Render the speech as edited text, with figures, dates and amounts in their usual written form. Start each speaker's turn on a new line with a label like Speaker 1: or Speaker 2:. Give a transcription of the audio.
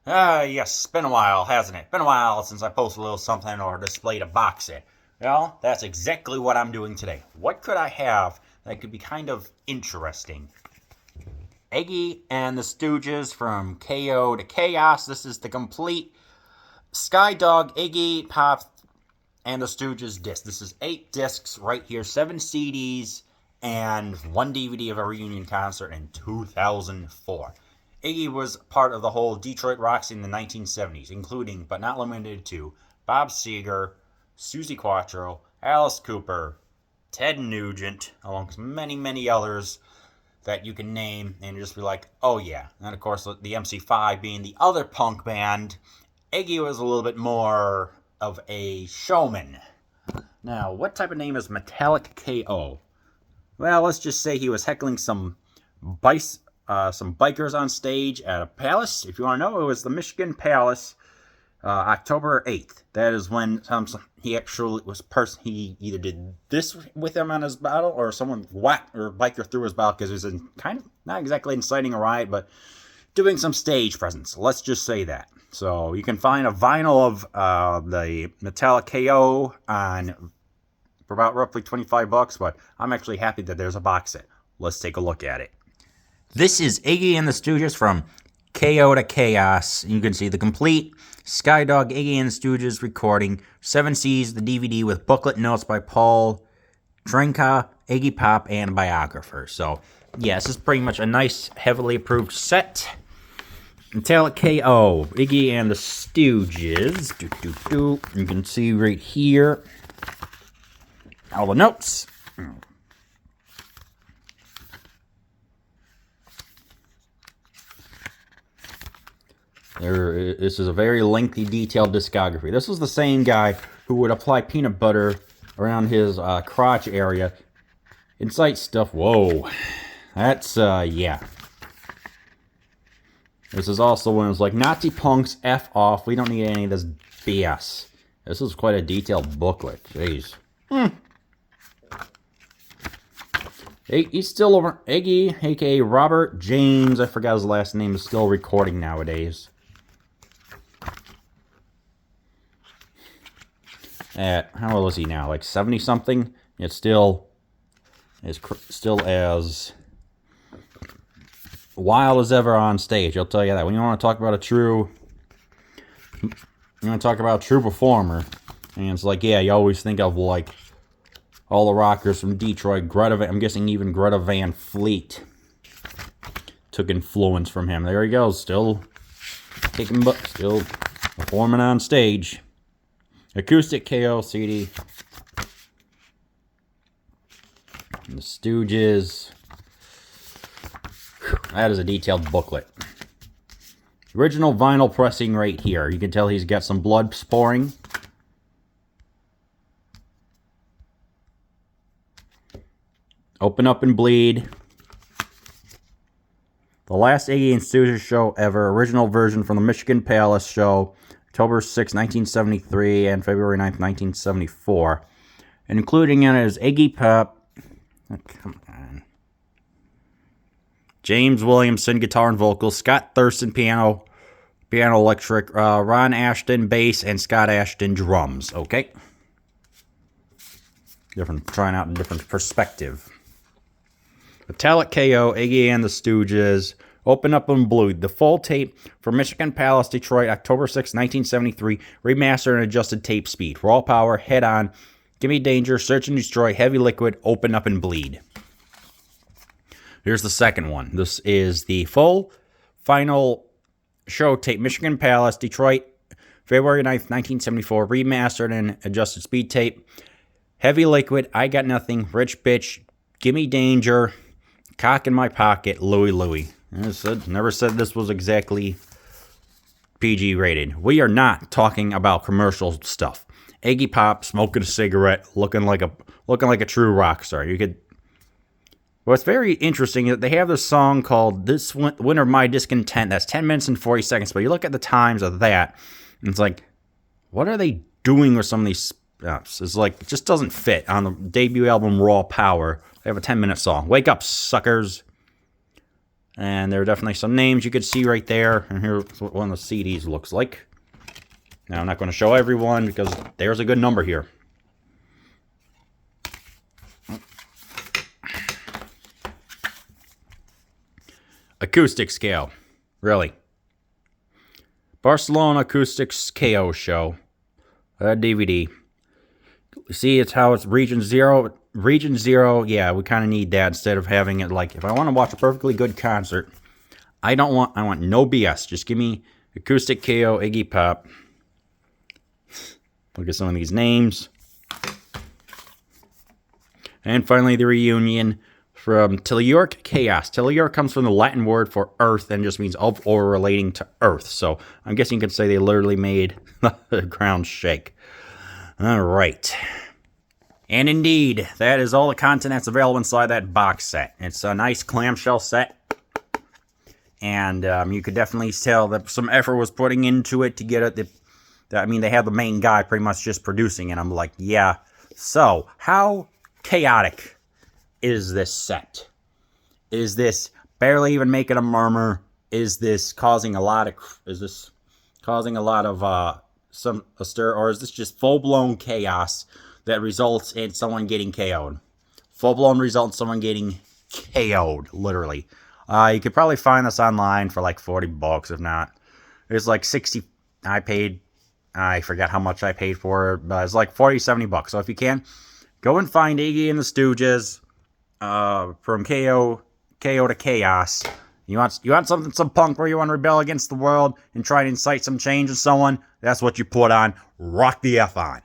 Speaker 1: Yes, been a while, hasn't it? Been a while since I posted a little something or displayed a box set. Well, that's exactly what I'm doing today. What could I have that could be kind of interesting? Iggy and the Stooges from KO to Chaos. This is the complete Skydog, Iggy, Pop, and the Stooges disc. This is 8 discs right here, 7 CDs, and 1 DVD of a reunion concert in 2004. Iggy was part of the whole Detroit rock scene in the 1970s, including, but not limited to, Bob Seger, Susie Quattro, Alice Cooper, Ted Nugent, along with many, many others that you can name and just be like, oh yeah. And of course, the MC5 being the other punk band, Iggy was a little bit more of a showman. Now, what type of name is Metallic KO? Well, let's just say he was heckling some bikers on stage at a palace. If you want to know, it was the Michigan Palace, October 8th. That is when he actually was he either did this with him on his bottle, or someone whacked or biker through his bottle, because it was kind of not exactly inciting a riot, but doing some stage presence. Let's just say that. So you can find a vinyl of the Metallic KO for about roughly $25, but I'm actually happy that there's a box set. Let's take a look at it. This is Iggy and the Stooges from KO to Chaos. You can see the complete Skydog Iggy and the Stooges recording, 7 C's, the DVD with booklet notes by Paul Drenka, Iggy Pop, and biographer. So, yeah, this is pretty much a nice, heavily approved set. Metallic KO, Iggy and the Stooges. You can see right here all the notes. This is a very lengthy, detailed discography. This was the same guy who would apply peanut butter around his crotch area. Incite stuff. Whoa. That's, yeah. This is also when it was like, Nazi punks, F off. We don't need any of this BS. This is quite a detailed booklet. Jeez. He's still over. Iggy, a.k.a. Robert James, I forgot his last name, is still recording nowadays. How old is he now? Like 70-something? It's still as wild as ever on stage, I'll tell you that. When you want to talk about a true performer, and it's like, yeah, you always think of like all the rockers from Detroit. I'm guessing even Greta Van Fleet took influence from him. There he goes, still kicking butt, still performing on stage. Acoustic KO CD. And the Stooges. That is a detailed booklet. Original vinyl pressing right here. You can tell he's got some blood pouring. Open Up and Bleed. The last Iggy and Stooges show ever. Original version from the Michigan Palace show. October 6, 1973 and February 9th, 1974. And including in it is Iggy Pop. Oh, come on. James Williamson, guitar and vocals. Scott Thurston, piano electric. Ron Ashton, bass. And Scott Ashton, drums. Okay? Trying out a different perspective. Metallic KO, Iggy and the Stooges. Open Up and Bleed. The full tape for Michigan Palace, Detroit, October 6, 1973. Remastered and adjusted tape speed. Raw power, head on. Gimme Danger, Search and Destroy, Heavy Liquid, Open Up and Bleed. Here's the second one. This is the full final show tape. Michigan Palace, Detroit, February 9th, 1974. Remastered and adjusted speed tape. Heavy Liquid, I Got Nothing, Rich Bitch, Gimme Danger, Cock in My Pocket, Louie Louie. Never said this was exactly PG rated. We are not talking about commercial stuff. Iggy Pop smoking a cigarette, looking like a true rock star. What's very interesting is that they have this song called "This Winter My Discontent." That's 10 minutes and 40 seconds. But you look at the times of that, and it's like, what are they doing with some of these? It's like, it just doesn't fit on the debut album Raw Power. They have a 10-minute song. Wake up, suckers. And there are definitely some names you could see right there. And here's what one of the CDs looks like. Now, I'm not going to show everyone because there's a good number here. Acoustic scale. Really. Barcelona Acoustics KO show. DVD. See, it's how it's region 0. Region 0, yeah, we kind of need that instead of having it like, if I want to watch a perfectly good concert, I want no BS. Just give me Acoustic KO, Iggy Pop. Look at some of these names. And finally, the reunion from Telluric Chaos. Telluric comes from the Latin word for earth and just means of or relating to earth. So I'm guessing you could say they literally made the ground shake. All right. And indeed, that is all the content that's available inside that box set. It's a nice clamshell set. And you could definitely tell that some effort was putting into it to get it. I mean, they had the main guy pretty much just producing it. I'm like, yeah. So, how chaotic is this set? Is this barely even making a murmur? Is this causing a lot of a stir, or is this just full-blown chaos that results in someone getting KO'd? Full-blown result in someone getting KO'd, literally. You could probably find this online for like $40, if not. It's like 60. I forget how much I paid for it, but it's like $40-$70. So if you can, go and find Iggy and the Stooges from KO to Chaos. You want some punk where you want to rebel against the world and try to incite some change in someone? That's what you put on. Rock the F on.